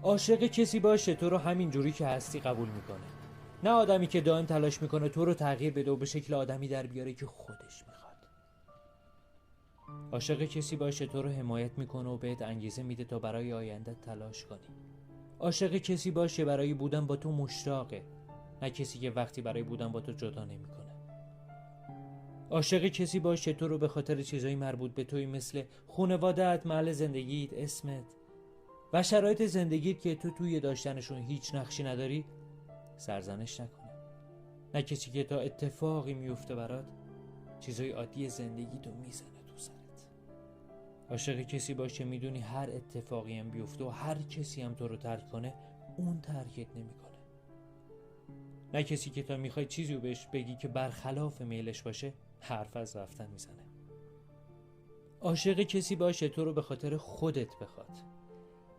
عاشق کسی باشه تو رو همین جوری که هستی قبول میکنه، نه آدمی که دائم تلاش میکنه تو رو تغییر بده و به شکل آدمی در بیاره که خودش میخواد. عاشق کسی باشه تو رو حمایت میکنه و بهت انگیزه میده تا برای آینده تلاش کنی. عاشق کسی باشه برای بودن با تو مشتاقه، نه کسی که وقتی برای بودن با تو جدا نمیکنه. عاشق کسی باشه تو رو به خاطر چیزایی مربوط به توی مثل خانواده‌ات، محل زندگیت، اسمت و شرایط زندگیت که تو توی داشتنشون هیچ نقشی نداری سرزنش نکنه، نه کسی که تا اتفاقی میفته برات چیزای عادی زندگی تو میزنه تو سرت. عاشق کسی باشه میدونی هر اتفاقی هم بیفته و هر کسی هم تو رو ترک کنه اون ترکت نمیکنه، نه کسی که تا میخوای چیزی رو بهش بگی که برخلاف میلش باشه حرف از رفتن میزنه. عاشق کسی باشه تو رو به خاطر خودت بخواد،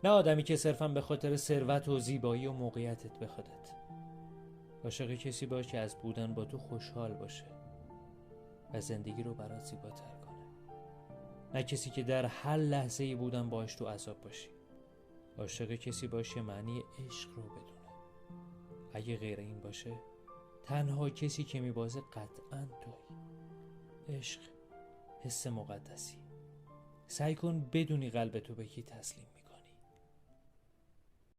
نه آدمی که صرفا به خاطر ثروت و زیبایی و موقعیتت بخوادت. عاشق کسی باشه که از بودن با تو خوشحال باشه و زندگی رو برات زیباتر کنه، نه کسی که در هر لحظه‌ای بودن باش تو عذاب باشی. عاشق کسی باشه معنی عشق رو بدونه، اگه غیر این باشه تنها کسی که میبازه قطعاً تویی. عشق حس مقدسی، سعی کن بدونی قلب تو به کی تسلیم میکنه.